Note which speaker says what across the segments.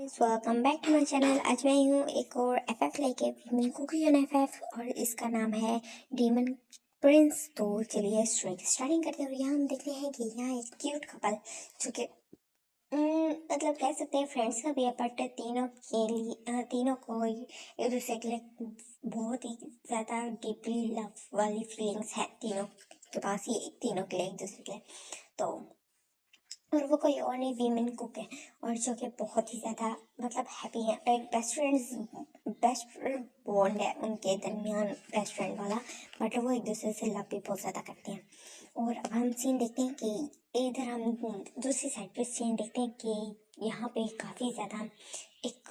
Speaker 1: Guys, welcome back to my channel. आज मैं हूँ एक और एफएफ लेके वीमेन कुकी ऑन एफएफ और इसका नाम है डीमन प्रिंस। तो चलिए स्टोरी की स्टार्टिंग करते हैं। और यहाँ हम देखते हैं कि यहाँ एक क्यूट कपल जो कि मतलब कह सकते हैं फ्रेंड्स का भी है, बट तीनों को एक दूसरे के लिए बहुत ही ज़्यादा डीपली लव वाली फीलिंग्स है तीनों के पास, ही तीनों के लिए एक दूसरे के लिए। तो और वो कोई और नहीं, वीमेन कुक है और जो कि बहुत ही ज़्यादा मतलब हैप्पी है। एक बेस्ट बॉन्ड है उनके दरमियान, बेस्ट फ्रेंड वाला, बट वो एक दूसरे से लव भी बहुत ज़्यादा करते हैं। और अब हम सीन देखते हैं कि इधर हम दूसरी साइड पे सीन देखते हैं कि यहाँ पे काफ़ी ज़्यादा एक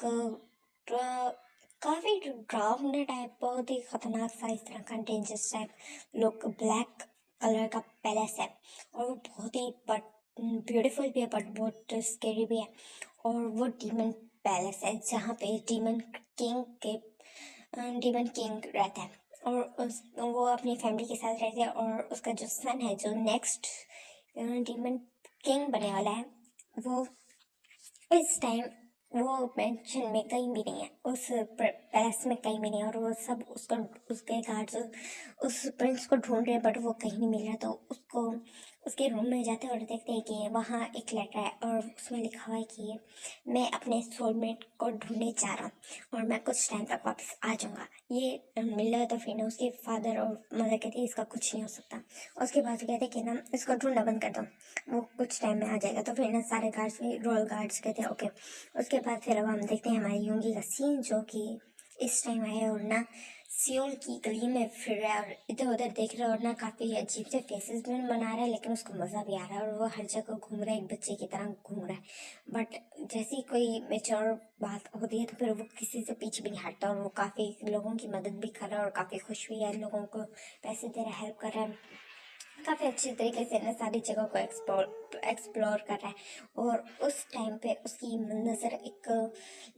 Speaker 1: काफ़ी ड्रावना टाइप, बहुत ही खतरनाक सा इस तरह का डेंजरस टाइप लोग ब्लैक कलर का पैलेस है। और वो बहुत ही ब्यूटीफुल भी है बट बहुत स्केरी भी है। और वो डीमन पैलेस है जहाँ पे डीमन किंग रहता है। और वो अपनी फैमिली के साथ रहते हैं। और उसका जो सन है, जो नेक्स्ट डीमन किंग बनने वाला है, वो इस टाइम वो मेंशन में कहीं भी नहीं है, उस पैलेस में कहीं भी नहीं है। और वो सब उसके गार्ड्स उस प्रिंस को ढूंढ रहे हैं बट वो कहीं नहीं मिल रहा। तो उसको उसके रूम में जाते हैं और देखते हैं कि वहाँ एक लेटर है और उसमें लिखा हुआ है कि मैं अपने सोलमेट को ढूंढने जा रहा हूँ और मैं कुछ टाइम तक वापस आ जाऊँगा। ये मिला तो फिर ना उसके फादर और मदर कहते हैं इसका कुछ नहीं हो सकता। उसके बाद कहते हैं कि ना इसको ढूंढना बंद कर दो, वो कुछ टाइम में आ जाएगा। तो फिर ना सारे गार्ड्स भी, रॉयल गार्ड्स कहते हैं ओके। उसके बाद फिर अब हम देखते हैं हमारी यूंगी का सीन, जो कि इस टाइम है और ना सियोल की गली में फिर रहा है और इधर उधर देख रहा है और ना काफ़ी अजीब से फेसेस भी बना रहा है, लेकिन उसको मज़ा भी आ रहा है और वो हर जगह घूम रहा है, एक बच्चे की तरह घूम रहा है। बट जैसी कोई मेच्योर बात होती है तो फिर वो किसी से पीछे भी नहीं हटता और वो काफ़ी लोगों की मदद भी कर रहा है और काफ़ी खुश भी है, लोगों को पैसे दे रहा है, हेल्प कर रहा है, काफ़ी अच्छे तरीके से ना सारी जगह को एक्सप्लोर कर रहा है। और उस टाइम पे उसकी नज़र एक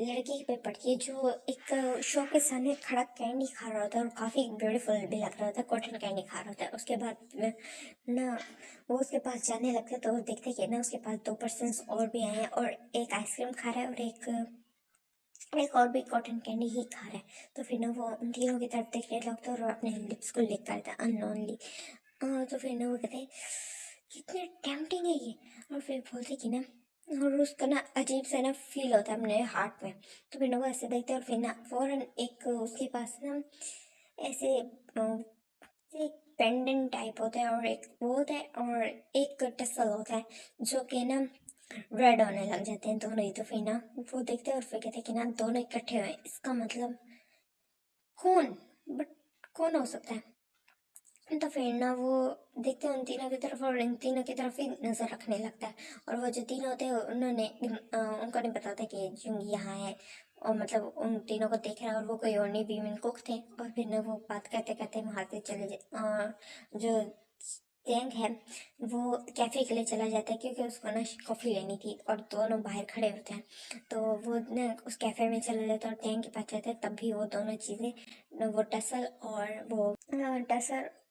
Speaker 1: लड़की पे पड़ती है जो एक शॉप के सामने खड़ा कैंडी खा रहा होता है और काफ़ी ब्यूटीफुल भी लग रहा होता है, कॉटन कैंडी खा रहा होता है। उसके बाद ना वो उसके पास जाने लगते हैं तो वो देखते कि ना उसके पास 2 पर्सन्स और भी आए हैं और एक आइसक्रीम खा रहा है और एक और भी कॉटन कैंडी ही खा रहा है। तो फिर ना वो उन तीनों की तरफ देखने लगता है और अपने लिप्स को लिक करता है अननोनली। तो फिर ना वो कहते हैं कितने टेम्पटिंग है ये। और फिर बोलते कि ना, और उसका ना अजीब सा ना फील होता है अपने हार्ट में। तो फिर ना वो ऐसे देखते हैं और फिर ना फौरन एक उसके पास ना ऐसे एक पेंडेंट टाइप होता है और एक वो होता है और एक टसल होता है जो कि ना रेड होने लग जाते हैं दोनों ही। तो फिर ना वो देखते हैं और फिर कहते हैं कि ना दोनों इकट्ठे हुए, इसका मतलब खून, बट कौन हो सकता है। तो फिर ना वो देखते हैं उन तीनों की तरफ और इन तीनों की तरफ ही नजर रखने लगता है। और वो जो तीनों होते हैं उनको नहीं पता था कि जुंगी यहाँ है, और मतलब उन तीनों को देख रहा है और वो कोई और नहीं, वीमेन कुक थे। और फिर ना वो बात करते करते वहाँ से चले जाए और जो टैंक है वो कैफ़े के लिए चला जाता है क्योंकि उसको ना कॉफ़ी लेनी थी और दोनों बाहर खड़े होते हैं। तो वो ना उस कैफ़े में चला जाता है और टैंक के पास जाता है, तब भी वो दोनों चीज़ें, वो टसल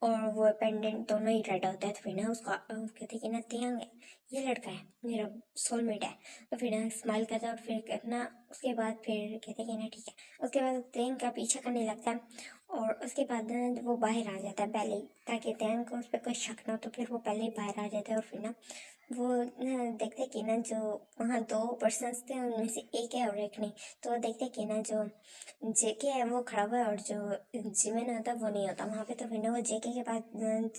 Speaker 1: और वो पेंडेंट दोनों ही रेड होता है। तो फिर ना उसको कहते हैं कि ना टैंक, ये लड़का है मेरा सोलमेट है। तो फिर ना स्माइल करता है और फिर करना उसके बाद फिर कहते हैं कि ना ठीक है। उसके बाद टैंक का पीछा करने लगता है और उसके बाद ना वो बाहर आ जाता है पहले ही, ताकि टैंक को उस पर कोई शक ना हो। तो फिर वो पहले ही बाहर आ जाता है और फिर ना वो ना देखते कि ना जो वहाँ 2 पर्सन्स थे उनमें से एक है और एक नहीं। तो वो देखते कि ना जो जेके है वो खड़ा हुआ है और जो जिमिन होता है वो नहीं होता वहाँ पे। तो फिर ना वो जेके के पास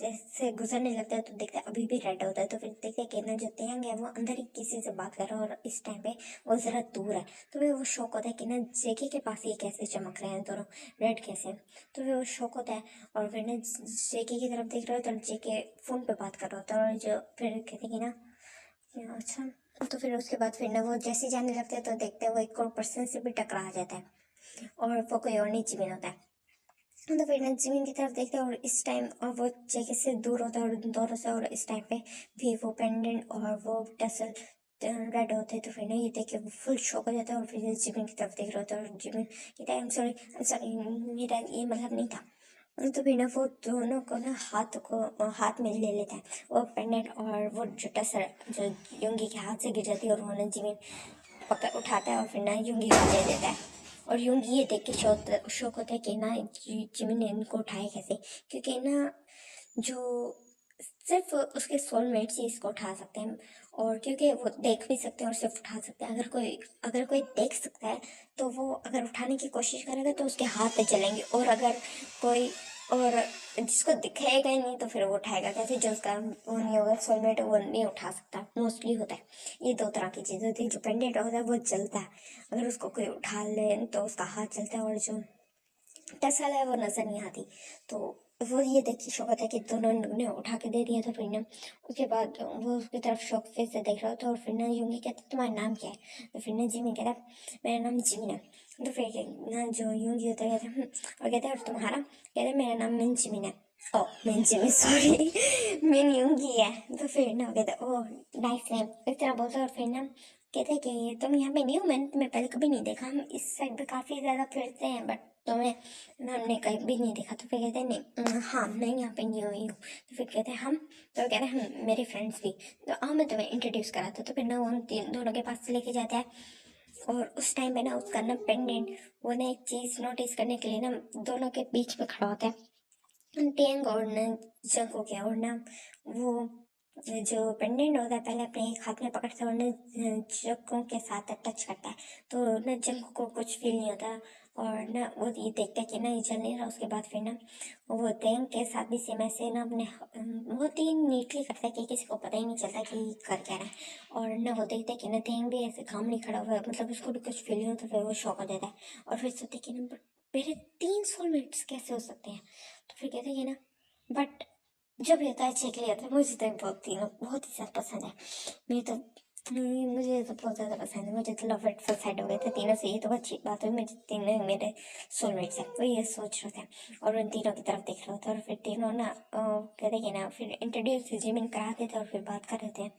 Speaker 1: जैसे गुजरने लगता है तो देखते अभी भी रेड होता है। तो फिर देखते कि ना जो तेंग है वो अंदर ही किसी से बात कर रहा है और इस टाइम पे वो ज़रा दूर है। तो फिर वो शौक होता है कि ना जेके के पास ये कैसे चमक रहे हैं दोनों, रेड कैसे। तो फिर वो शौक होता है और फिर ना जेके की तरफ देख रहा होता है और जेके फ़ोन पे बात कर रहा होता है। और जो फिर कहते कि ना अच्छा। तो फिर उसके बाद फिर ना वो जैसे जाने लगते हैं तो देखते हैं वो एक और पर्सन से भी टकरा जाता है और वो कोई और नहीं जिमिन होता है। तो फिर ना जिमिन की तरफ देखते हैं और इस टाइम और वो जेके से दूर होता है और दोनों से। और इस टाइम पे भी वो पेंडेंट और वो टसल रेड होते हैं। तो फिर ना ये देख के वो फुल शॉक हो जाता है और फिर जिमिन की तरफ देख रहा होता है और जिमिन कहता है आई एम सॉरी, मेरा ये मतलब नहीं था। तो फिर ना वो दोनों को ना हाथ में ले लेता है, वो पेंडेंट और वो जो टसल जो योंगी के हाथ से गिर जाती है और वो ना जिमिन पकड़ उठाता है और फिर ना यूंगी को दे देता है। और यूंगी ये देख के शौक होता है कि ना जिमिन ने इनको उठाया कैसे, क्योंकि ना जो सिर्फ उसके सोलमेट्स ही इसको उठा सकते हैं, और क्योंकि वो देख भी सकते हैं और सिर्फ उठा सकते हैं। अगर कोई देख सकता है तो वो अगर उठाने की कोशिश करेगा तो उसके हाथ पे चलेंगे, और अगर कोई और जिसको दिखेगा ही नहीं तो फिर वो उठाएगा कैसे, जो उसका वो नहीं होगा सोलमेट वो नहीं उठा सकता। मोस्टली होता है ये दो तरह की चीज़ होती है। जो पेंडेंट होता है वो जलता है, अगर उसको कोई उठा ले तो उसका हाथ चलता है, और जो टसल है वो नजर नहीं आती। तो वो ये देख के शौक होता है कि दोनों ने उठा के दे दिया। तो फिर ना उसके बाद वो उसकी तरफ शौक फिर से देख रहा होता है, और फिर ना यूंगी कहता है तुम्हारा नाम क्या है, तो फिर ना जिमी कहता है मेरा नाम जिमी है। तो फिर ना जो यूंगी होता है कहता है और कहता है और तुम्हारा, कहता है मेरा नाम मिन जिमिन है। ओ मिन जिमी सॉरी मिन यूंगी है। तो फिर ना कहता है ओह नाइस नेम, इस तरह बोलता है। और फिर ना कहते हैं कि तुम यहाँ पे नहीं हो, मैंने तुम्हें पहले कभी नहीं देखा, हम इस साइड पे काफ़ी ज़्यादा फिरते हैं बट तुम्हें हमने कहीं भी नहीं देखा। तो फिर कहते हैं नहीं हाँ मैं यहाँ पे नहीं हुई हूँ। तो फिर कहते हैं हम, तो कहते हैं हम मेरे फ्रेंड्स भी, तो हाँ मैं तुम्हें इंट्रोड्यूस कराता। तो फिर ना उन दोनों के पास लेके जाता है, और उस टाइम पे ना उसका ना पेंडेंट वो ना एक चीज़ नोटिस करने के लिए ना दोनों के बीच में खड़ा होता है, टेंग और ना जंग हो गया। और ना वो जो पेंडेंट होता है पहले अपने एक हाथ में पकड़ता है और ना जंग के साथ टच करता है, तो ना जंग को कुछ फील नहीं होता। और ना वो ये देखता है कि ना ये चल नहीं रहा। उसके बाद फिर ना वो टेंग के साथ भी सेम ऐसे ना अपने बहुत ही नीटली करता है कि किसी को पता ही नहीं चलता कि कर क्या रहा है। और ना वो देखते हैं कि ना टेंग भी ऐसे काम नहीं खड़ा हुआ है, मतलब उसको भी कुछ फील नहीं होता। फिर वो शौक हो जाता है और फिर सोचते कि ना मेरे 3 सोलमेट्स कैसे हो सकते हैं। तो फिर कहते हैं कि ना बट जब ये होता है चेक लिया था, मुझे तो बहुत तीनों बहुत ही ज़्यादा पसंद है। मुझे तो बहुत ज़्यादा पसंद है, मुझे तो लव एट फर्स्ट साइड हो गए थे तीनों से। ये तो अच्छी बात है, मुझे तीनों मेरे सोलमेट्स हैं, वो ये सोच रहे थे और उन तीनों की तरफ देख रहे थे। और फिर तीनों ना कहते कि ना फिर इंट्रोड्यूस जिमिन कराते थे और फिर बात कर रहे थे।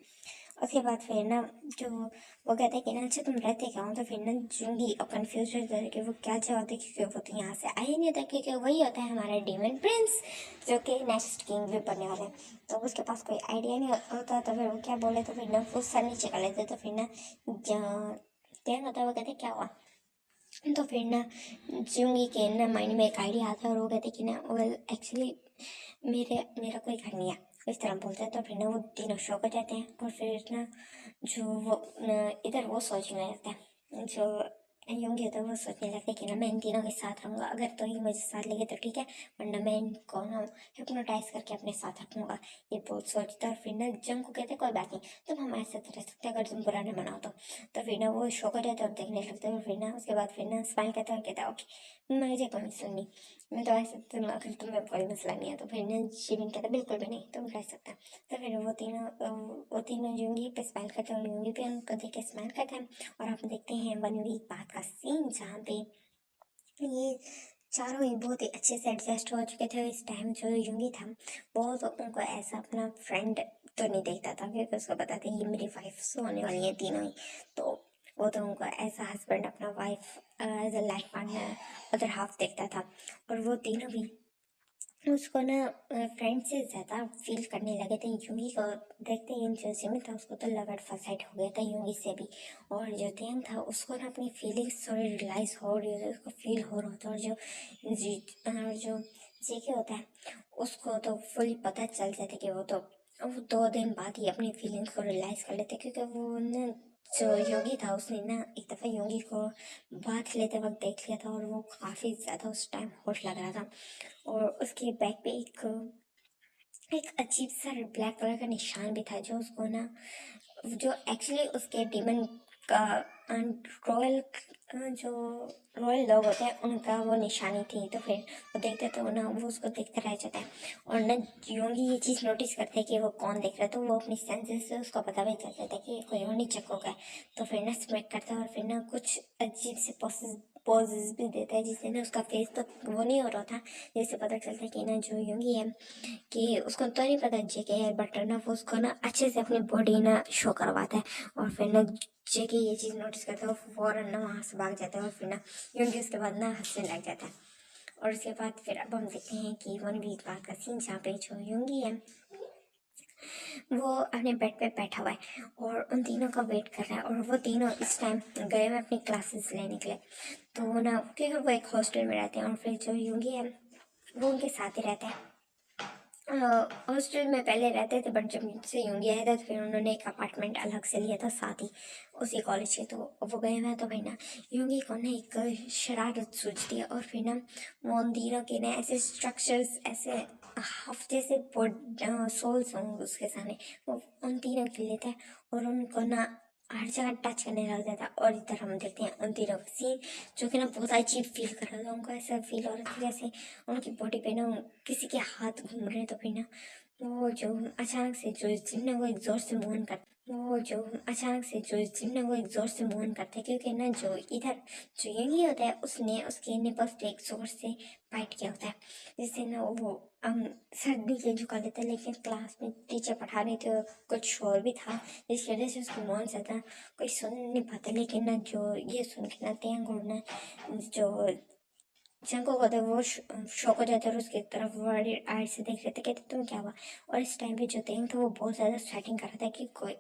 Speaker 1: उसके बाद फिर ना जो वो कहते हैं कि ना अच्छा तुम रहते क्या हो। तो फिर ना जूंगी और कन्फ्यूज रहता है कि वो क्या जवाब दे, क्योंकि वो तो यहाँ से आया ही नहीं होता, क्योंकि वही होता है हमारा डीमन प्रिंस जो कि नेक्स्ट किंग भी बनने वाला है। तो उसके पास कोई आइडिया नहीं होता, तो फिर वो क्या बोले, तो फिर ना वो सर नीचे कर लेते। तो फिर ना क्या होता है वो कहते क्या हुआ। तो फिर ना जूंगी के ना माइंड में एक आइडिया आता है और वो कहते कि ना वेल एक्चुअली मेरा कोई घर नहीं है, इस तरह बोलते हैं। तो फिर ना वो तीनों शौक हो जाते हैं और फिर ना जो वो इधर वो सोचने लगता है, जो यूंगी होता है वो सोचने लगता है कि ना मैं इन तीनों के साथ रहूँगा, अगर तो ये मुझे साथ लेंगे तो ठीक है, वरना मैं इनको ना हिप्नोटाइज करके अपने साथ रखूँगा, ये बहुत सोचता है। और फिर ना जंग को कहते कोई बात नहीं, तुम हमारे साथ रह सकते अगर तुम बुरा न मनाओ तो फिर ना वो शौक हो जाता है और देखने लगता है। और फिर ना उसके बाद फिर ना स्माइल करता है और कहता है ओके मुझे कोई मसला नहीं, मैं तो ऐसे अगर तुम्हें कोई मसला नहीं है। तो फिर ना शिविन कहता है बिल्कुल भी नहीं, तुम रह सकते हैं। तो फिर वो तीनों यूंगी पे स्माइल करते हैं और यूंगी पे उनको देख के स्माइल करते हैं। और आप देखते हैं 1 वीक बाद का सीन जहाँ पे ये चारों ही बहुत ही अच्छे से एडजस्ट हो चुके थे। इस टाइम जो यूंगी था वो तो उनको ऐसा अपना फ्रेंड तो नहीं देखता था, क्योंकि उसको पता था ये मेरी वाइफ होने वाली है तीनों ही। तो वो तो उनको ऐसा हस्बैंड अपना wife as a life partner other half देखता था। और वो तीनों भी उसको ना फ्रेंड से ज़्यादा फील करने लगे थे। यूंगी को देखते ही जो जिमिन था उसको तो लव एट फर्स्ट साइट हो गया था यूंगी से भी। और जो टेंग था उसको ना अपनी फीलिंग्स थोड़ी रियलाइज हो रही होती, उसको फील हो रहा था। और जो जेके होता है उसको तो फुली पता चल जाता कि वो 2 दिन बाद ही अपनी फीलिंग्स को रियलाइज कर लेते, क्योंकि वो ना जो योगी था उसने ना एक दफ़ा योगी को बात लेते वक्त देख लिया था और वो काफ़ी ज़्यादा उस टाइम हॉट लग रहा था। और उसके बैक पे एक अजीब सा ब्लैक कलर का निशान भी था, जो उसको ना जो एक्चुअली उसके डीमन का रॉयल जो रॉयल लोग होते हैं उनका वो निशानी थी। तो फिर वो देखते तो ना वो उसको देखते रह जाता है। और ना योंगी ये चीज़ नोटिस करते हैं कि वो कौन देख रहा है, तो वो अपनी सेंसेस से उसको पता भी चल जाता है कि कोई और नीचक होगा। तो फिर ना स्मैक करता है और फिर ना कुछ अजीब से पोजेस भी देता है, जिससे ना उसका फेस तो वो नहीं हो रहा था, जिससे पता चलता है कि ना जो योंगी है कि उसको तो नहीं पता जेके है, बट ना वो उसको ना अच्छे से अपनी बॉडी ना शो करवाता है। और फिर ना जेके ये चीज़ नोटिस करता है, वो फौरन ना वहाँ से भाग जाता है। और फिर ना योंगी उसके बाद ना हंसने लग जाता है। और उसके बाद फिर अब हम देखते हैं कि 1 वीक बाद का सीन, जहाँ पे जो योंगी है वो अपने बेड पे बैठा हुआ है और उन तीनों का वेट कर रहा है, और वो तीनों इस टाइम गए हुए अपनी क्लासेस लेने के लिए। तो ना क्योंकि वो एक हॉस्टल में रहते हैं, और फिर जो यूंगी है वो उनके साथ ही रहता है। हॉस्टल में पहले रहते थे, बट जब से यूंगी आया था तो फिर उन्होंने एक अपार्टमेंट अलग से लिया था साथ ही उसी कॉलेज के। तो वो गए हुए हैं, तो भाई ना यूंगी को ना एक शरारत सूझती है, और फिर ना वो उन तीनों के ना ऐसे स्ट्रक्चर्स, ऐसे हाफ जैसे सोल्स हों उसके सामने, वो उन तीनों के लेता है और उनको ना हर जगह टच करने लग जाता है। और इधर हम देखते हैं उन तीनों का सीन, जो कि ना बहुत अजीब फील कर रहा था। उनको ऐसा फील हो रहा था जैसे उनकी बॉडी पे ना किसी के हाथ घूम रहे हैं। तो फिर ना वो जो अचानक से जो जिम ने वो एक जोर से मूवन कर वो जो अचानक से जो जिम ने वो एक जोर से मूवन करते हैं, क्योंकि ना जो इधर जो यंगी होता है उसने उसके निपल्स पे एक जोर से बाइट किया होता है, जिससे ना वो सर नीचे झुका लेता है। लेकिन क्लास में टीचर पढ़ा रही थी और कुछ शोर भी था, जिसकी वजह से उसको मौन सा था, कोई सुन नहीं पाता। लेकिन ना जो ये सुन के ना तेंग और ना जो जंको को था वो शौक हो जाता है, और उसकी तरफ बड़ी आड़ से देख रहे थे, कहते तुम क्या हुआ। और इस टाइम पे जो तेंग था वो बहुत ज़्यादा स्वेटिंग कर रहा था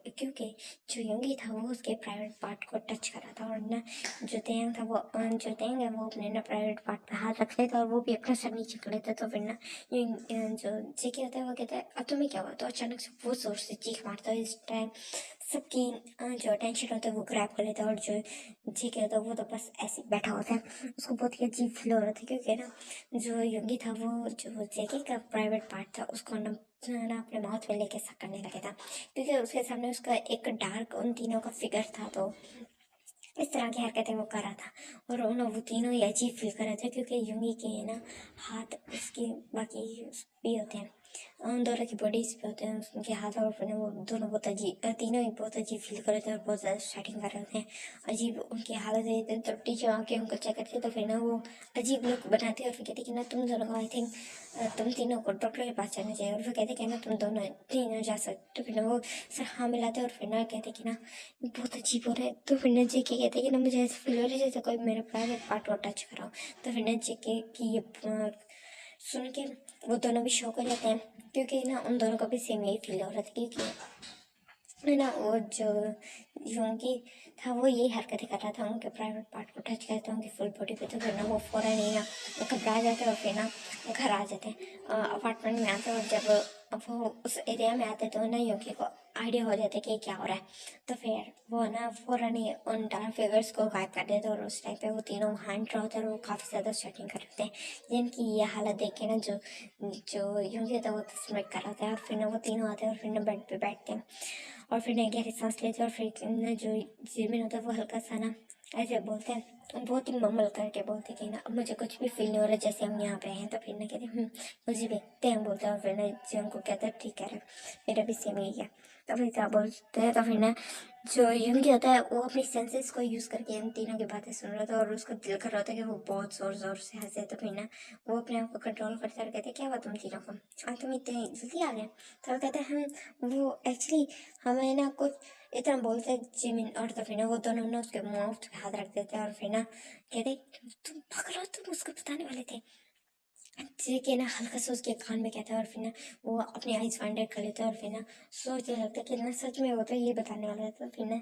Speaker 1: क्योंकि जो यंगी था वो उसके प्राइवेट पार्ट को टच कर रहा था। और ना जो तेंग था वो जो तेंग है वो अपने ना प्राइवेट पार्ट पे हाथ रख लेता, और वो भी अपना सर नीचे कर लेता। तो फिर ना जो जेके होता है वो कहता है अब तुम्हें क्या हुआ। तो अचानक से वो जोर से चीख मारता है। इस टाइम सबकी जो अटेंशन होता है वो ग्रैब कर लेता है, और जो जेके होता है वो तो बस ऐसे बैठा होता है। उसको बहुत ही अजीब फील हो रहा था, क्योंकि ना जो योगी था वो जो जेके का प्राइवेट पार्ट था उसको ना अपने माउथ में लेके सक करने लगा था, क्योंकि उसके सामने उसका एक डार्क उन तीनों का फिगर था। तो इस तरह की हरकतें वो कर रहा था, और वो तीनों ही अजीब फील कर रहे थे, क्योंकि यूंगी के ना हाथ उसके बाकी भी होते हैं, उन दोनों की बॉडीज भी होते हैं उनके हाथ, और फिर वो दोनों बहुत अजीब तीनों ही बहुत अजीब फील कर रहे थे और बहुत ज़्यादा स्टार्टिंग कर रहे थे। अजीब उनकी हालत है। तो टीचर आके उनको चेक करते तो फिर ना वो अजीब लुक बनाते और फिर कहते कि ना तुम दोनों को आई थिंक तुम तीनों को डॉक्टर के पास जाना चाहिए। और फिर कहते कि ना तुम दोनों तीनों जा सकते। तो फिर ना वो सर हाँ मिलाते और फिर ना कहते कि ना बहुत अजीब हो रहा है। तो फिर ना जेके कहते हैं कि ना मुझे ऐसे फील हो रहा है जैसे कोई मेरा प्राइवेट पार्ट और टच करा हो। तो फिर ना जेके की ये सुन के वो दोनों भी शौक हो जाते हैं, क्योंकि ना उन दोनों को भी सेम यही फील हो रहा था, क्योंकि है ना वो जो योंगी था वो यही हरकतें कर रहा था, उनके प्राइवेट पार्ट को टच करता था उनकी फुल बॉडी पे। तो फिर ना वो फ़ौरन ही ना वो घबरा जाते हैं और फिर ना घर आ जाते हैं, अपार्टमेंट में आते हैं। और जब वो उस एरिया में आते तो ना योगी को आइडिया हो जाता है कि क्या हो रहा है। तो फिर वो ना फ़ौरन ही उन डार्क फिगर्स को गायब कर देते हैं, और उस टाइम पे वो तीनों वहाँ एंटर होते हैं और वो काफ़ी ज़्यादा स्वेटिंग कर रहे हैं, जिनकी ये हालत देख के ना जो जो योगी था वो स्मेट कर रहा था। और फिर ना वो तीनों आते हैं और फिर ना बेड पे बैठते हैं, और फिर ना गहरी सांस लेते हैं। और फिर ना जो जिमिन होता है वो हल्का सा ना ऐसे बोलते हैं, बहुत ही मम्मल करके बोलते हैं कि ना अब मुझे कुछ भी फील नहीं हो रहा जैसे हम यहाँ पे हैं। तो फिर ना कहते हैं मुझे भी टाइम बोलते हैं। और फिर ना जिम को कहते हैं ठीक है मेरा भी सेम यही है। तो फिर क्या बोलते हैं, तो फिर ना जो यूंगी होता है वो अपनी सेंसेस को यूज़ करके इन तीनों की बातें सुन रहा था, और उसको दिल कर रहा था कि वो बहुत ज़ोर ज़ोर से हंसे। तो फिर ना वो अपने आप को कंट्रोल करते और कहते क्या हुआ तुम तीनों को, तुम इतने जल्दी आ गए। तो वो कहते हैं हम वो एक्चुअली हमें ना कुछ इतना बोलते जिमिन। और तो फिर ना वो दोनों ना उसके माउथ पे हाथ रख देते हैं, और फिर ना कहते तुम पागल हो, तुम उसको बताने वाले थे। के ना हल्का सा उसके कान में कहता है, और फिर ना वो अपनी आइज वाइंडर कर लेता है, और फिर ना सोचने लगता है कि ना सच में वो तो ये बताने वाला है। तो फिर ना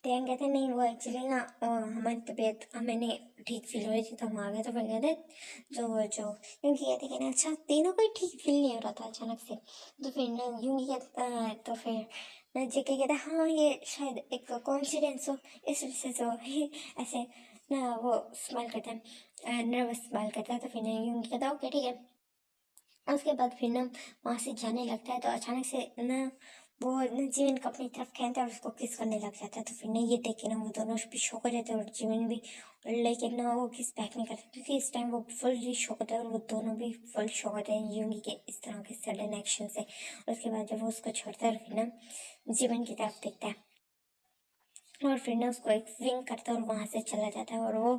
Speaker 1: टैंग कहते हैं नहीं वो एक्चुअली ना हमारी तबीयत हमें नहीं ठीक फील हो रही थी तो हम आ गए। तो फिर कहते जो यूंगी कहते कि ना अच्छा तीनों को ठीक फील नहीं हो रहा था अचानक से। तो फिर ना यूंगी कहता है, तो फिर ना जेके कहता है हाँ ये शायद एक कॉन्फिडेंस हो इस वजह से हो ऐसे ना वो स्माइल करता है, नर्वस स्माइल करता है। तो फिर ना यूंगी कहता है ओके ठीक है। उसके बाद फिर ना वहाँ से जाने लगता है, तो अचानक से ना वो ना जीवन को अपनी तरफ खींचता है और उसको किस करने लग जाता है। तो फिर ना ये देख के ना वो दोनों भी शौक हो जाते हैं, और जीवन भी। लेकिन ना वो किस बैक नहीं करते, क्योंकि इस टाइम वो फुल शौक होता है, और वो दोनों भी फुल शौक होते हैं यूंगी के इस तरह के सडन एक्शन से। और उसके बाद जब वो उसको छोड़ता है फिर ना जीवन की तरफ देखता है, और फिर ना उसको एक स्विंग करता है और वहाँ से चला जाता है। और वो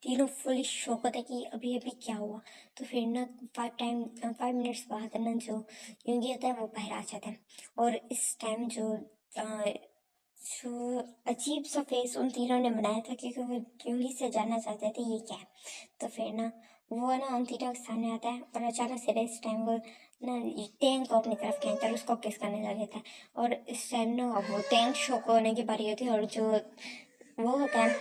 Speaker 1: तीनों फुल शॉक होता है कि अभी अभी क्या हुआ। तो फिर ना 5 मिनट्स बाद ना जो यूंगी होता है वो बाहर आ जाता है, और इस टाइम जो अजीब सा फेस उन तीनों ने बनाया था, क्योंकि वो यूंगी से जानना चाहते थे ये क्या है। तो फिर ना वो ना उन तीनों के सामने आता है, और अचानक से इस टाइम वो ना टेंग को अपनी तरफ खींचता है और उसको किस करने लग जाता है। और इस टाइम ना वो टेंग शौक होने की बारी होती है और जो वो होता है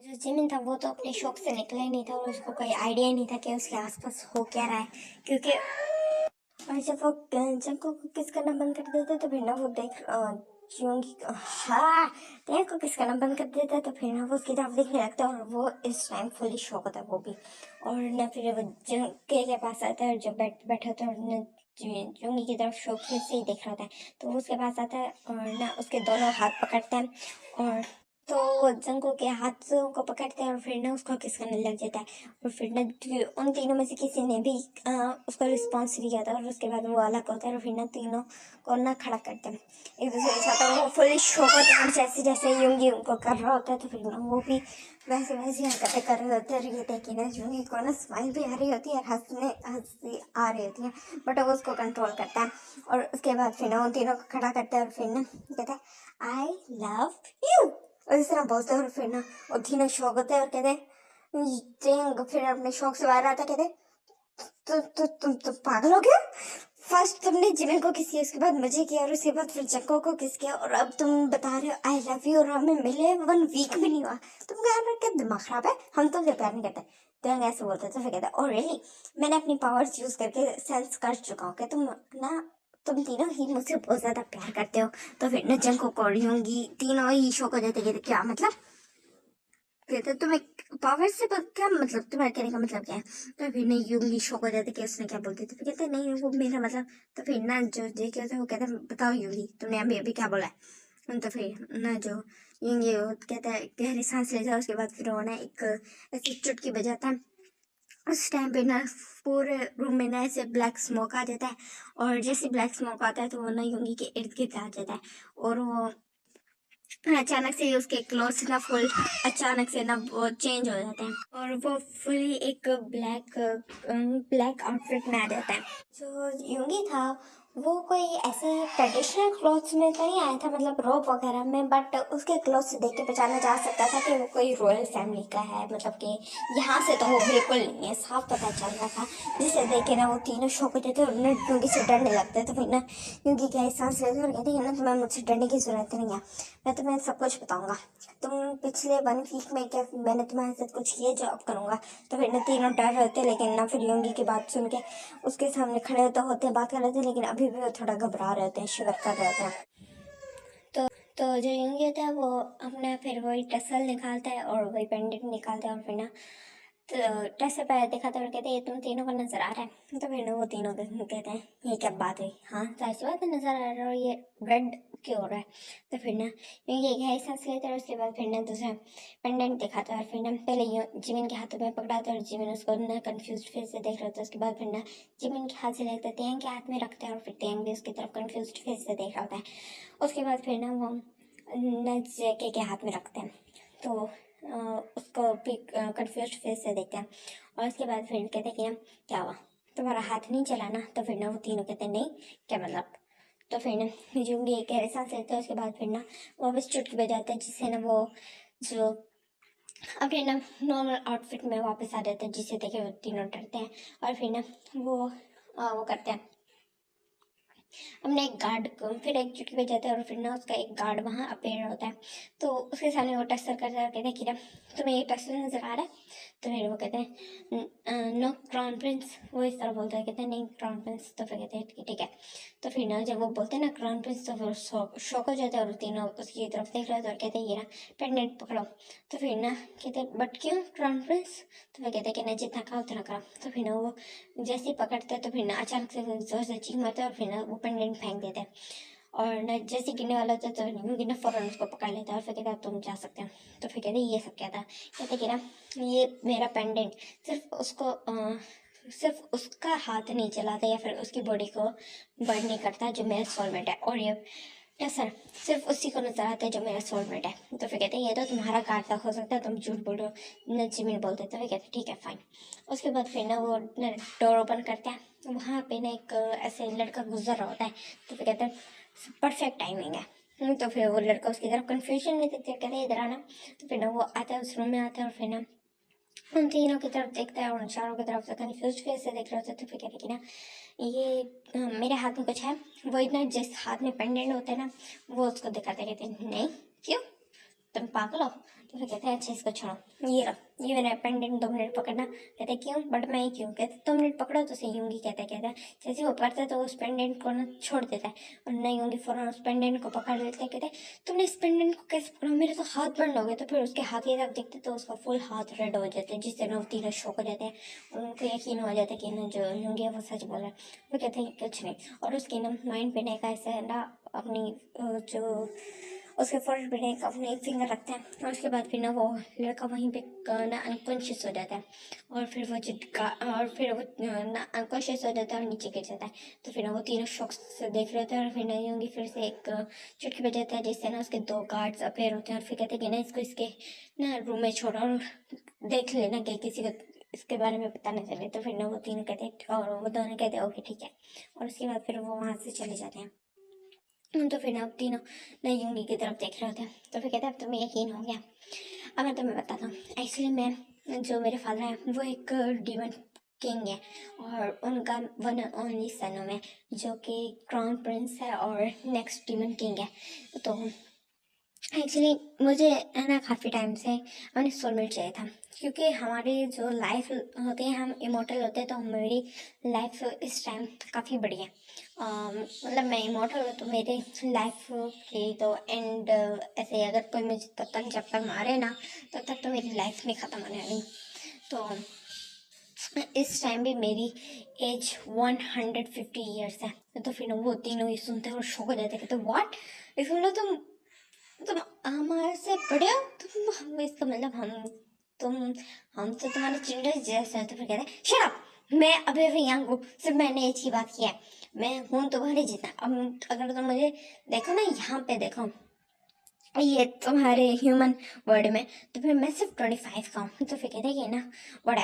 Speaker 1: जो जिमिन था वो तो अपने शौक से निकला ही नहीं था और उसको कोई आइडिया ही नहीं था कि उसके आसपास हो क्या रहा है, क्योंकि और जब वो जंको को किस करना बंद कर देता तो फिर ना वो देख चियोंगी हाँ टेंग को किस करना बंद कर देता तो फिर ना वो उसकी तरफ देखने लगता है और वो इस टाइम फुली शौक होता है वो भी। और ना फिर वो जंके के पास आता है और जब बैठा होता है और ना चुंगी की तरफ शौक से ही देख रहा होता है तो वो उसके पास आता है और ना उसके दोनों हाथ पकड़ता है और तो वो जंको के हाथों को पकड़ता है और फिर ना उसको किस करने लग जाता है। और फिर ना उन तीनों में से किसी ने भी उसका रिस्पॉन्स नहीं किया था और उसके बाद वो अलग होता है और फिर ना तीनों को ना खड़ा करते हैं एक दूसरे के साथ और वो फुली शौक होता है और जैसे जैसे यूंगी उनको कर रहा होता है तो फिर ना वो भी वैसे वैसे हरकतें कर रहे होते हैं और ये देखिए ना यूंगी को ना स्माइल भी आ रही होती है और हंसी आ रही होती है बट वो उसको कंट्रोल करता है। और उसके बाद फिर ना उन तीनों को खड़ा करता है और फिर ना कहता है आई लव यू और इस तरह बोलते हैं और फिर ना वो तीनों शौक होते हैं और कहते हैं फिर अपने शौक से बाहर आता कहते तुम पागल हो गया। फर्स्ट तुमने जिमिन को किस किया उसके बाद मुझे किया और उसके बाद फिर जक्को को किस किया और अब तुम बता रहे हो आई लव यू और हमें मिले 1 वीक भी नहीं हुआ। तुम क्या दिमाग खराब है, हम तुमसे प्यार नहीं करते। तो ऐसे बोलते तो फिर कहते ओ रियली मैंने अपनी पावर्स यूज करके सेंस कर चुका हूँ कि तुम तीनों ही मुझसे बहुत ज्यादा प्यार करते हो। तो फिर न जंको को होंगी तीनों ही शो को देते कहते क्या मतलब कहते तुम्हें पावर से क्या मतलब तुम्हारे कहने का मतलब क्या है। तो फिर नहीं यूंगी शो को देते कि उसने क्या बोलती तो फिर कहते नहीं वो मेरा मतलब। तो फिर ना जो जे कहते हैं वो कहते बताओ यूंगी तुमने अभी अभी क्या बोला है। तो फिर ना जो यूंगी वो कहता है गहरी सांस ले जाओ उसके बाद फिर वो ना एक ऐसी चुटकी बजाता है। उस टाइम पे ना पूरे रूम में ना ऐसे ब्लैक स्मोक आ जाता है और जैसे ब्लैक स्मोक आता है तो वो ना यूंगी के इर्द गिर्द आ जाता है और वो अचानक से उसके क्लोथ्स ना फुल अचानक से ना वो चेंज हो जाते हैं और वो फुली एक ब्लैक आउटफिट में आ जाता है। जो यूंगी था वो कोई ऐसे ट्रेडिशनल क्लोथ्स में तो नहीं आया था मतलब रोब वगैरह में बट उसके क्लोथ्स देख के पहचाना जा सकता था कि वो कोई रॉयल फैमिली का है मतलब कि यहाँ से तो वो बिल्कुल नहीं है साफ पता चल रहा था। जिसे देख के ना वो तीनों शौक होते थे और उन्हें यूंगी से डरने लगते तो फिर ना यूंगी क्या सांस लेते और कहते हैं ना तुम्हें मुझसे डरने की जरूरत नहीं है, मैं तुम्हें सब कुछ बताऊंगा। तुम पिछले 1 वीक में क्या मैंने तुम्हारे साथ कुछ किया जो अब करूंगा। तो फिर ना तीनों डर रहे थे लेकिन ना फिर योंगी की बात सुन के उसके सामने खड़े होते बात कर रहे थे लेकिन अभी भी वो थोड़ा घबरा रहे थे शिवर कर रहे थे। तो तो जो योंगी होता है वो अपना फिर वही टसल निकालता है और वही पेंडेंट निकालता है और फिर ना तो टेस्ट पे देखा तो कहते हैं ये तुम तीनों को नजर आ रहा है। तो फिर ना वो तीनों कहते हैं ये क्या बात हुई, हाँ जाहिर सी बात है नजर आ रहा है और ये रेड क्यों हो रहा है। तो फिर ना ये गहरी सांस लेते हैं और उसके बाद फिर ना दूसरा पेंडेंट दिखाता है और फिर ना पहले जिमिन के हाथों में पकड़ाता है और जिमिन उसको ना कंफ्यूज फेस से देख रहा होता है। उसके बाद फिर ना जिमिन के हाथ से लेते तेंग के हाथ में रखते हैं और फिर तेंग भी उसकी तरफ कंफ्यूज फेस से देख रहा होता है। उसके बाद फिर ना वो न जेके के हाथ में रखते हैं तो उसको भी कंफ्यूज फेस से देखते हैं और उसके बाद फिर कहते हैं कि क्या हुआ तुम्हारा हाथ नहीं चला ना। तो फिर ना वो तीनों कहते हैं नहीं क्या मतलब। तो फिर ना जुंगी गहरे सांस लेते हैं उसके बाद फिर ना वापस चुटकी बजाते हैं जिससे ना वो जो अपने ना नॉर्मल आउटफिट में वापस आ जाते हैं जिसे देखे वो तीनों डरते हैं और फिर ना वो करते हैं हमने एक गार्ड को फिर एक चुटकी बजाते हैं और फिर ना उसका एक गार्ड वहाँ अपेयर होता है। तो उसके सामने वो टस्टर करता है कहते हैं कि ना तुम्हें ये टस्टर नजर आ रहा है। तो फिर वो कहते हैं नो क्राउन प्रिंस, वो इस तरह बोलता है कहते हैं नहीं क्राउन प्रिंस। तो फिर कहते हैं ठीक है। तो फिर ना जब वो बोलते हैं ना क्राउन प्रिंस तो फिर शौक हो जाता है और तीनों उसकी तरफ देख रहे थे और कहते हैं ये ना पेंडेंट पकड़ो। तो फिर ना कहते हैं बट क्यों क्राउन प्रिंस। तो फिर कहते हैं कि ना जितना कहा उतना करो। तो फिर ना वो जैसे ही पकड़ते हैं तो फिर ना अचानक से वो जोर से चीख मारते हैं और फिर ना वो पेंडेंट फेंक देते हैं और ना जैसे गिरने वाला था तो यूंगी ना फौरन उसको पकड़ लेता है और फिर कहता है तुम जा सकते हो। तो फिर कहते ये सब क्या था, कहते कि ना ये मेरा पेंडेंट सिर्फ उसका हाथ नहीं चलाता या फिर उसकी बॉडी को बर्न नहीं करता जो मेरा सोलमेट है और ये सर सिर्फ उसी को नजर आता है जो मेरा सोलमेट है। तो फिर कहते हैं ये तो तुम्हारा कार्ड तक हो सकता है, तुम झूठ बोल रहे हो न जिमिन बोलते। तो फिर कहते ठीक है फाइन। उसके बाद फिर ना वो डोर ओपन करते हैं वहाँ पे ना एक ऐसे लड़का गुजर रहा होता है। तो फिर कहते हैं परफेक्ट टाइमिंग है। तो फिर वो लड़का उसकी तरफ कन्फ्यूजन में देखते कहते हैं इधर आना। तो फिर ना वो आता है उस रूम में आता है और फिर ना उन तीनों की तरफ देखता है और उन चारों की तरफ से कन्फ्यूज फेस से देख रहे होते हैं। तो फिर कहते हैं कि ना ये मेरे हाथ में कुछ है। वो इतना जिस हाथ में पेंडेंट होते हैं ना वो उसको दिखाते कहते हैं नहीं क्यों तुम पागल हो। तो फिर कहते हैं अच्छा इसको छोड़ो ये रहो ये मेरा पेंडेंट 2 मिनट पकड़ना। कहते हैं क्यों बट मैं ही क्यों। कहते 2 मिनट पकड़ो तो सही यूंगी कहता है जैसे वो पकड़ता है तो उस पेंडेंट को ना छोड़ देता है और नहीं यूंगी फौरन उस पेंडेंट को पकड़ लेते हैं। कहते हैं तुमने इस पेंडेंट को कैसे पकड़ा मेरे तो हाथ बंद हो गए। तो फिर उसके हाथ की तरफ देखते तो उसका फुल हाथ रेड हो जाते हैं जिससे ना वो तीनों शौक हो जाते हैं और उनको यकीन हो जाता है कि ना जो यूंगी है वो सच बोल रहा है। वो कहते हैं कुछ नहीं और उसकी ना माइंड पे का ऐसे ना अपनी जो उसके फर्स्ट पे एक अपने एक फिंगर रखते हैं और उसके बाद फिर ना वो लड़का वहीं पे ना अनकॉन्शियस हो जाता है और फिर वो चिटका और फिर वो ना अनकॉन्शियस हो जाता है और नीचे गिर जाता है। तो फिर ना वो तीनों शौक से देख रहे होते हैं और फिर नहीं होंगी फिर से एक चुटकी बजाता है जिससे ना उसके 2 गार्ड्स अपेयर होते हैं और फिर कहते हैं कि ना इसको इसके ना रूम में छोड़ो और देख लेना कि किसी को इसके बारे में पता नहीं चले। तो फिर ना वो तीनों कहते हैं और वो दोनों कहते हैं ओके ठीक है और उसके बाद फिर वो वहाँ से चले जाते हैं। तो फिर अब तीनों नई यूंगी की तरफ देख रहे होते हैं। तो फिर कहते हैं अब तुम्हें यकीन हो गया। अब मैं तुम्हें बताता हूँ एक्चुअली मैं जो मेरे फादर हैं वो एक डीमन किंग है और उनका वन एंड ओनली सन हूँ मैं जो कि क्राउन प्रिंस है और नेक्स्ट डीमन किंग है। तो एक्चुअली मुझे है ना काफ़ी टाइम से अपने सोलमेट चाहिए था क्योंकि हमारी जो लाइफ होती है हम इमोर्टल होते हैं तो मेरी लाइफ इस टाइम काफ़ी बड़ी है। मतलब मैं इमोर्टल हूँ तो मेरे लाइफ की तो एंड ऐसे अगर कोई मुझे तब तक जब तक मारे ना तब तक तो मेरी लाइफ नहीं ख़त्म होने वाली। तो इस टाइम भी मेरी एज 150 ईयर्स है। तो फिर वो तीनों ये सुनते हैं और शौक हो जाते हैं तो व्हाट इसमें तुम हमारे से बड़े हो। तुम इसका मतलब तुम हमसे तुम्हारे चिल्ड्रन जैसे हो। तो फिर कहते हैं शट अप मैं अभी भी यंग हूँ सिर्फ मैंने एक ही बात किया है मैं हूँ तुम्हारे जितना। अब अगर तुम मुझे देखो ना यहाँ पे देखो ये तुम्हारे ह्यूमन वर्ड में तो फिर मैं सिर्फ 25 का हूँ। तो फिर कहते हैं कि ना वट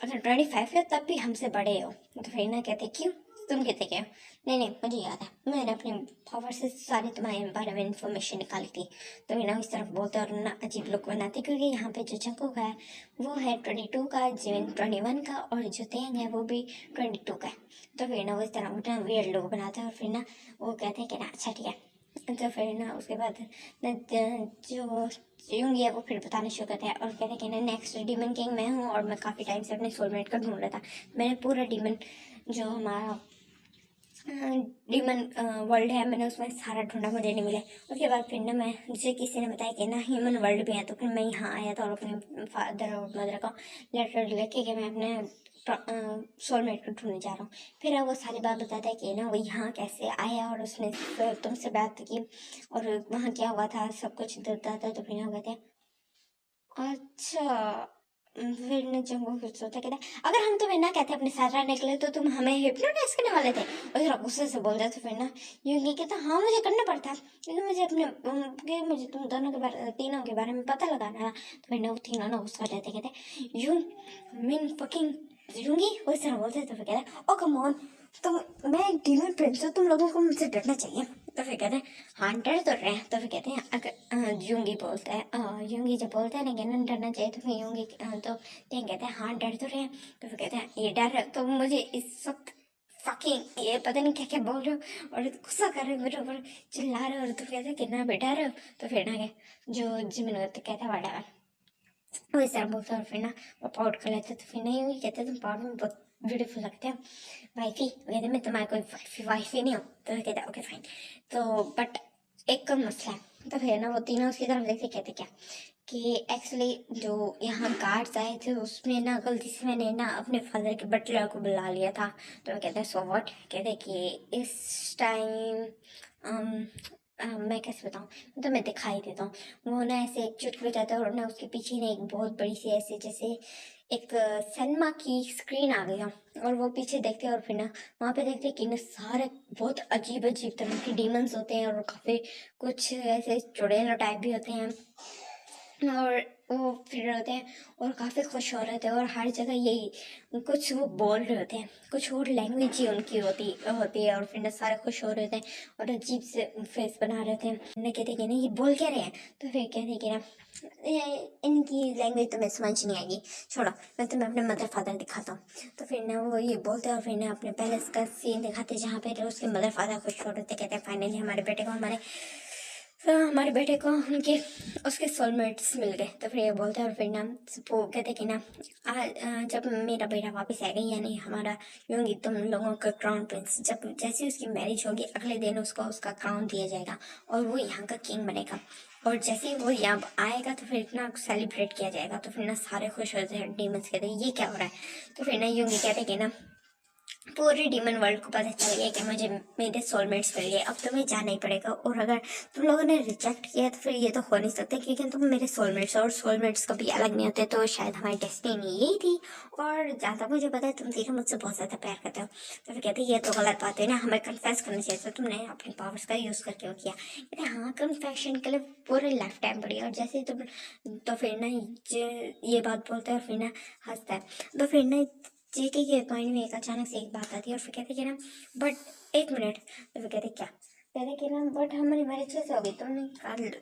Speaker 1: अगर 25 है तब भी हमसे बड़े हो। तो फिर ना कहते क्यों तुम कहते क्या हो। नहीं नहीं मुझे याद है मैंने अपने पावर से सारी तुम्हारे बारे में इंफॉर्मेशन निकाली थी। तो फिर ना इस तरफ बोलते और ना अजीब लोग बनाते क्योंकि यहाँ पे जो जंगुक है वो है 22 का जिमिन 21 का और जो तेंग है वो भी 22 का है। तो फिर ना वो इस तरह वियर्ड लोग बनाते हैं और फिर ना वो कहते हैं कि ना अच्छा ठीक है। तो फिर ना उसके बाद ना जो यूंगी है वो फिर बताना शुरू करता है और कहते हैं कि ना नेक्स्ट डीमन किंग मैं हूँ और मैं काफ़ी टाइम से अपने सोलमेट को ढूंढ रहा था। मैंने पूरा डीमन जो हमारा डीमन वर्ल्ड है मैंने उसमें सारा ढूंढा मुझे नहीं मिले। उसके बाद फिर ना मैं मुझे किसी ने बताया कि ना ह्यूमन वर्ल्ड भी है। तो फिर मैं यहाँ आया था और अपने फादर और मदर का लेटर लेके कि मैं अपने सोलमेट को ढूंढने जा रहा हूँ। फिर वो सारी बात बताता है कि ना वो यहाँ कैसे आया और उसने तुमसे बात की और वहाँ क्या हुआ था सब कुछ बताता है। तो फिर ना कहते हैं अच्छा फिर ने जंगल फिर सोचा कहता अगर हम तुम्हें ना कहते अपने साथ रहने के लिए तो तुम हमें हिप्नोटाइज करने वाले थे। और जरा गुस्से से बोल रहे थे फिर ना यूं कहता हाँ मुझे करना पड़ता क्योंकि मुझे अपने मुझे तुम दोनों के बारे तीनों के बारे में पता लगाना। तो फिर ना वो तीनों ना गुस्सा हो जाते कहते यू मीन फकिंग यूंगी वो इस तरह बोलते तो फिर कहते ओ कम ऑन तुम मैं एक डीमन प्रिंस हूँ तुम लोगों को मुझसे डरना चाहिए। तो फिर कहते हैं हाँ डर तो रहे हैं। तो फिर कहते हैं अगर यूंगी बोलता है यूंगी जब बोलता है ना कि ना डरना चाहिए तो फिर यूंगी तो कहते हैं हाँ डर तो रहे हैं। तो फिर कहते हैं ये डर है तो मुझे इस वक्त फकिंग ये पता नहीं क्या क्या बोल रहे हो और गुस्सा कर रहे हो मेरे ऊपर चिल्ला रहे हो। तो कहते हैं कितना बेटा रहे हो। तो फिर ना जो जिमिन तो कहता है वाड़ा वो इस तरह बोलता है और फिर ना वो पाउडर कर लेते तो फिर नहीं कहते तुम पाउडर में बहुत ब्यूटीफुल लगते हो वाइफी। कहते मैं तुम्हारी कोई वाइफी नहीं हूँ। तो कहते ओके फाइन तो बट एक कम मसला है। तो फिर ना वो तीनों उसकी तरफ देखते कहते क्या कि एक्चुअली जो यहाँ गार्ड्स आए थे उसमें ना गलती से मैंने ना अपने फादर के बटलर को बुला लिया था। तो कहते हैं सो व्हाट कहते कि इस टाइम मैं कैसे बताऊँ तो मैं दिखाई देता हूँ। वो ना ऐसे एक चुटकी बजाता है और ना उसके पीछे ना एक बहुत बड़ी सी ऐसे जैसे एक सिनेमा की स्क्रीन आ गया और वो पीछे देखते हैं और फिर ना वहाँ पे देखते हैं कि ना सारे बहुत अजीब अजीब तरह के डीमंस होते हैं और काफ़ी कुछ ऐसे चुड़ैल टाइप भी होते हैं और वो फिर रहे होते हैं और काफ़ी खुश हो रहे थे और हर जगह यही कुछ वो बोल रहे होते हैं, कुछ और लैंग्वेज ही उनकी होती है और फिर ना सारे खुश हो रहे थे और अजीब से फेस बना रहे थे। ना कहते कि ना ये बोल क्या रहे हैं, तो फिर कहते कि ना इनकी लैंग्वेज तुम्हें समझ नहीं आएगी, छोड़ो मैं तुम्हें अपने मदर फादर दिखाता हूँ। तो फिर ना वो ये बोलते हैं और फिर ना अपने पैलेस का सीन दिखाते जहाँ पे उसके मदर फादर खुश हो रहे थे। कहते हैं फाइनली हमारे बेटे को उनके उसके सोलमेट्स मिल गए। तो फिर ये बोलते हैं और फिर ना वो कहते कि ना जब मेरा बेटा वापस आएगा यानी हमारा यूंगी तुम लोगों का क्राउन प्रिंस, जब जैसे उसकी मैरिज होगी अगले दिन उसको उसका क्राउन दिया जाएगा और वो यहाँ का किंग बनेगा। और जैसे ही वो यहाँ आएगा तो फिर इतना सेलिब्रेट किया जाएगा। तो फिर ना सारे खुश होते हैं। डीमंस कहते हैं ये क्या हो रहा है। तो फिर ना यूंगी कहते कि ना पूरे डीमन वर्ल्ड को पता चल गया कि मुझे मेरे सोलमेट्स मिल गए, अब तुम्हें जाना ही पड़ेगा। और अगर तुम लोगों ने रिजेक्ट किया तो फिर ये तो हो नहीं सकता क्योंकि तुम मेरे सोलमेट्स और सोलमेट्स कभी अलग नहीं होते। तो शायद हमारी डेस्टिनी यही थी और जहाँ तक मुझे पता है तुम तीनों मुझसे बहुत ज़्यादा प्यार करते हो। तो फिर कहते ये तो गलत बात है ना, हमें कन्फेस करना चाहिए। तो तुमने अपने पावर्स का यूज़ करके वो किया। कहते हाँ कन्फेशन के लिए पूरे लाइफ टाइम पड़ी और जैसे ही तुम तो फिर ना ये बात बोलते हैं और फिर ना हंसता है। तो फिर ना जेके के माइंड में एक अचानक से एक बात आती है और फिर कहते कि ना बट एक मिनट। तो फिर कहते क्या, कहते कि ना बट हमारी मैरिज कैसे होगी,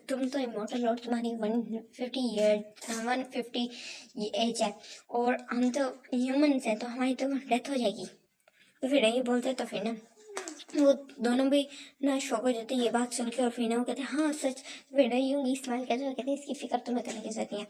Speaker 1: तुम तो इमोर्टल और तुम्हारी 150 एज है और हम तो ह्यूमंस हैं तो हमारी तो डेथ हो जाएगी। तो फिर ये बोलते तो फिर ना वो दोनों भी ना शौक हो जाते ये बात सुन के और फिर ना वो कहते हाँ सच। फिर ना यूं ही इस्तेमाल कहते हैं कहते इसकी फिक्र तुम्हें करने की जरूरत नहीं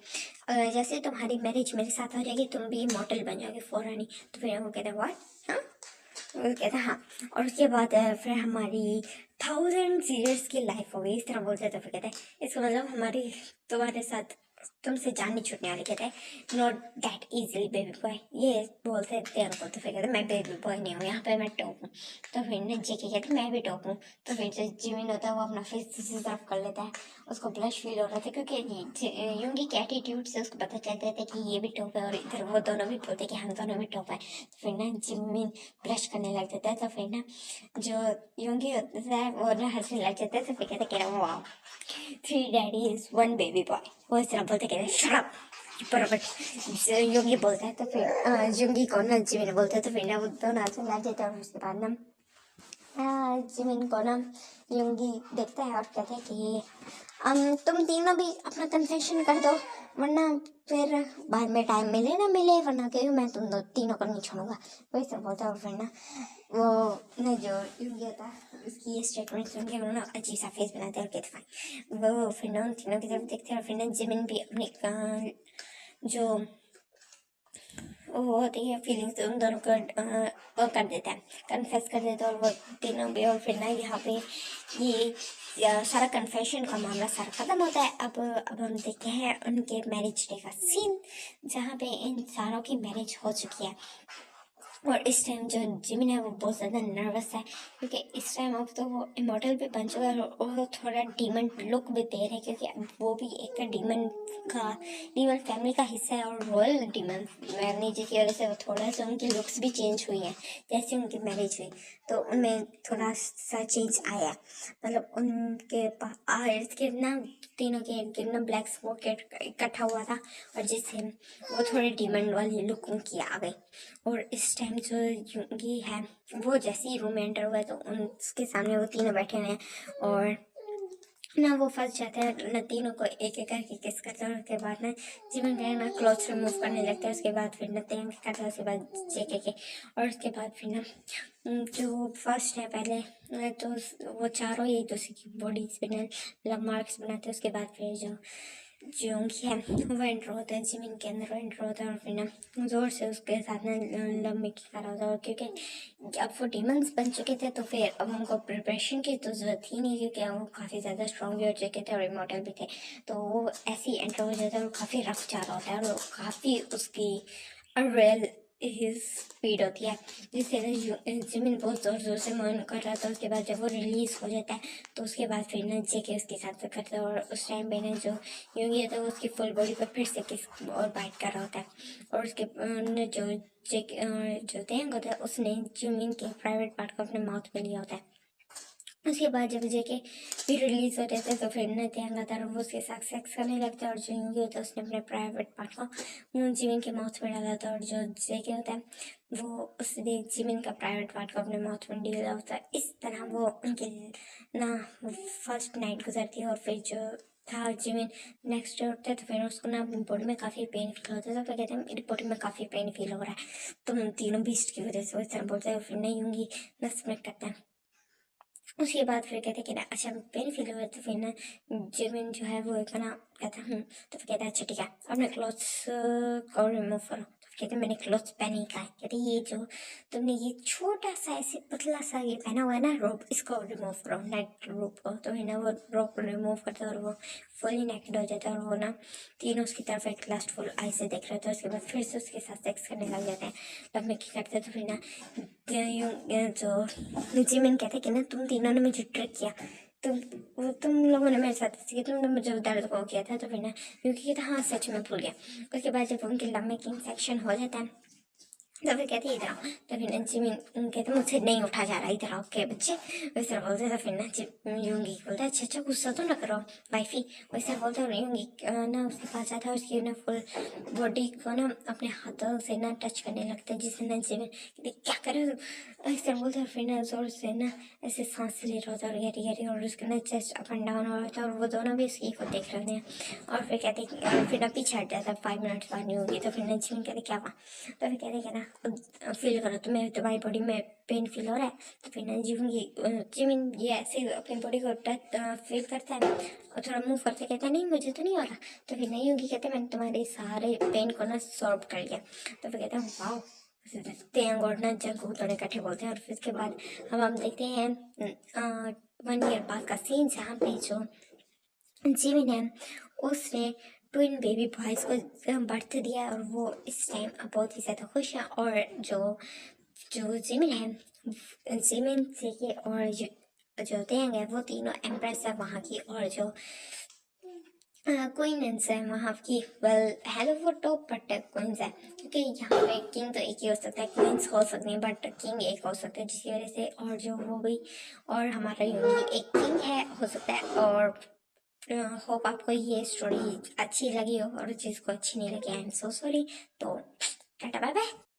Speaker 1: है, जैसे तुम्हारी मैरिज मेरे साथ हो जाएगी तुम भी मॉडल बन जाओगे फौरन ही। तो फिर वो कहते हैं व्हाट, हाँ वो कहते हैं हाँ। और उसके बाद फिर हमारी 1000 years की लाइफ हो गई इस तरह बोलते हैं। तो फिर कहते हैं इसका मतलब हमारी तुम्हारे साथ तुमसे जान नहीं छूटने वाली। कहते हैं not that easily baby boy, ये बोलते थे उनको। तो फिर कहते मैं बेबी बॉय नहीं हूँ, यहाँ पे मैं टॉप हूँ। तो फिर ने जेके कहते मैं भी टॉप हूँ। तो फिर जो जिमिन होता है वो अपना फेस दूसरी तरफ कर लेता है, उसको ब्लश फील हो रहा था क्योंकि यूंगी के एटीट्यूड से उसको पता चलता था कि ये भी टॉप है और इधर वो दोनों भी बोलते कि हम दोनों भी टॉप है। तो फिर ना जिमिन ब्लश करने लग जाता है। तो फिर ना जो यूंगी होता है वो ना हंसने लग जाता है। तो फिर कहते हैं वाह 3 daddies 1 baby boy, वो इस तरह बोलते कहते शट अप बराबर योगी बोलता है। तो फिर योगी को ना जिमिन बोलता है। तो फिर ना वो दोनों हंसने लग जाते हैं और उसके बाद ना जिमिन को ना योगी देखता है और कहते हैं कि तुम तीनों भी अपना कन्फेशन कर दो वरना फिर बाद में टाइम मिले ना मिले, वरना क्योंकि मैं तुम तीनों को नहीं छोड़ूंगा। वही सब बोलता है और फिर ना वो ना जो योगी होता है उसकी ये स्टेटमेंट सुन के उन्होंने अजीब सा फेस बनाते हैं और कहते फाइन। वो फिर ना उन तीनों की तरफ देखते हैं और फिर ना जिमिन भी अपनी जो वो होती है फीलिंग्स उन दोनों को वो कर देता है, कन्फेस कर देता है और वो तीनों भी। और फिर ना यहाँ पे ये सारा कन्फेशन का मामला सारा खत्म होता है। अब हम देखते हैं उनके मैरिज डे का सीन जहाँ पे इन सारों की मैरिज हो चुकी है। और इस टाइम जो जिमिन है वो बहुत ज़्यादा नर्वस है क्योंकि इस टाइम अब तो वो इमोर्टल भी बन चुका है और वो थोड़ा डीमन लुक भी दे रहे हैं क्योंकि अब वो भी एक डीमन फैमिली का हिस्सा है और रॉयल डीमन फैमिली जिसकी वजह से वो थोड़ा सा उनकी लुक्स भी चेंज हुई हैं। जैसे उनकी मैरिज हुई तो उनमें थोड़ा सा चेंज आया, मतलब उनके इसके ना तीनों के ना ब्लैक स्मोक इकट्ठा हुआ था और जिससे वो थोड़ी डीमन वाली लुक उनकी आ गई। और इस टाइम जो यूंगी है वो जैसे ही रूम में एंटर हुआ है तो उसके सामने वो तीनों बैठे हुए हैं और ना वो फंस जाते हैं ना तीनों को एक एक करके किस करते हैं। उसके बाद ना जीवन का ना क्लॉथ्स रिमूव करने लगते हैं। उसके बाद फिर ना तेन करते हैं, उसके बाद जेके के और उसके बाद फिर ना जो फर्स्ट है पहले तो वो चारों एक दूसरे की बॉडीज पे मतलब मार्क्स बनाते हैं। उसके बाद फिर जो जोंगी है वो एंटर होता है जिमिन के अंदर, वो एंटर होता है और फिर ना जोर से उसके साथ ना लव मेकिंग कर रहा होता है। और क्योंकि अब वो डीमंस बन चुके थे तो फिर अब उनको प्रिपरेशन की तो ज़रूरत ही नहीं क्योंकि वो काफ़ी ज़्यादा स्ट्रॉन्ग भी हो चुके थे और इमोर्टल भी थे। तो वो ऐसे ही एंटर हो जाता है और काफ़ी रफ जा रहा होता है और काफ़ी उसकी रियल हिज स्पीड होती है जिससे जिमिन बहुत ज़ोर ज़ोर से मन कर रहा था। उसके बाद जब वो रिलीज़ हो जाता है तो उसके बाद फिर ना जेके उसके साथ करता है और उस टाइम पे ना जो यूंगी होता है वो उसकी फुल बॉडी पर फिर से किस और बाइट कर रहा होता है। और उसके जो जेके जो तेंग होता है उसने जिमिन के प्राइवेट पार्ट को अपने माउथ में लिया होता है उसके बाद जब जेके भी रिलीज होते थे तो फिर न ध्यान आता है वो उसके साथ सेक्स करने लगता है और जो यूंगी होता है उसने अपने प्राइवेट पार्ट को जिमिन के माउथ में डाला था और जो जेके होता है वो उसने जिमिन का प्राइवेट पार्ट को अपने माउथ में डाला होता है। इस तरह वो उनके ना फर्स्ट नाइट गुजरती है और फिर जो था जिमिन नेक्स्ट डे उठता है तो फिर उसको ना अपनी बॉडी में काफ़ी पेन फील होता है तो फिर कहते हैं मेरी बॉडी में काफ़ी पेन फील हो रहा है तुम तीनों बीस्ट की वजह से वो इस तरह बोलते हैं और फिर नहीं यूंगी न सबमिट करता है। उसके बाद फिर कहते कि ना अच्छा पेन फील हुआ तो फिर ना जिमिन जो है वो एक ना कहता तो फिर कहता अच्छा ठीक है अपने क्लॉथ्स को रिमूव करो तो फिर कहते मैंने क्लॉथ्स पहने ही कहा कहते ये जो तुमने ये छोटा सा ऐसे पतला सा ये पहना हुआ है ना रोप इसको रिमूव करो नेक रोप को तो फिर ना वो रोप रिमूव करता है और वो फुली नेकेड हो जाता है और वो ना तीनों उसकी तरफ एक लास्टफुल आई से देख रहे थे उसके बाद फिर से उसके साथ सेक्स करने लग जाते हैं लव मेकिंग करते हैं तो फिर ना जो जिमिन कहते कि ना तुम तीनों ने मुझे ट्रिक किया तुम लोगों ने मेरे साथ ऐसे किया तुमने मुझे दर्द को किया था तो फिर ना क्योंकि कहता हाँ सच में भूल गया। उसके बाद जब उनके लव मेकिंग सेक्शन हो जाता है तो फिर कहते इधर आओ तो फिर ना जिमिन कहते मुझसे नहीं उठा जा रहा इधर आओ के बच्चे वैसे बोलते तो फिर ना यूंगी बोलता अच्छा अच्छा गुस्सा तो ना करो वाइफी वैसे बोलते और यूंगी ना उसके पास आता है उसकी ना फुल बॉडी को ना अपने हाथों से ना टच करने लगता है जिससे ना जिमिन कहते क्या करे ऐसे बोलते और फिर ना जोर से ना ऐसे सांस ले रहा होता है और गहरी गहरी और उसका ना चेस्ट अप एंड डाउन हो रहा होता है और वो दोनों भी उसकी को देख रहे हैं और फिर कहते और फिर ना पीछे हट जाता है 5 मिनट्स बाद नहीं होगी तो फिर ना जिमिन कहते क्या हुआ तो फिर कहते क्या ना फील करो तुम्हारी बॉडी में पेन फील हो रहा है तो फिर ना जिमिन ये ऐसे अपनी बॉडी को टच फील करता है और थोड़ा मूव करते कहता है नहीं मुझे तो नहीं हो रहा तो फिर नहीं होगी कहते मैंने तुम्हारे सारे पेन को ना सॉल्व कर लिया तो फिर कहते हैं वाओ देखते हैं और ना जग थोड़े इकट्ठे बोलते हैं और फिर उसके बाद हम देखते हैं 1 ईयर बाद का सीन जहाँ पे जो जिमिन है उसने ट्विन बेबी बॉयज़ को बर्थ दिया और वो इस टाइम बहुत ही ज़्यादा खुश है और जो जो जिमिन है जिमिन जेके और जो तेंग है वो तीनों एम्प्रेस है वहाँ की और जो क्वींस है वहाँ की वेल हेलो वो टॉप बट क्वींस है क्योंकि यहाँ पे किंग तो एक ही हो सकता है क्वींस हो सकती है बट किंग एक हो सकता है जिसकी वजह से और जो हो गई और हमारा यूनिक एक किंग है हो सकता है और होप आपको ये स्टोरी अच्छी लगी हो और जिसको अच्छी नहीं लगी आई एम सो सॉरी तो टाटा बाय बाय।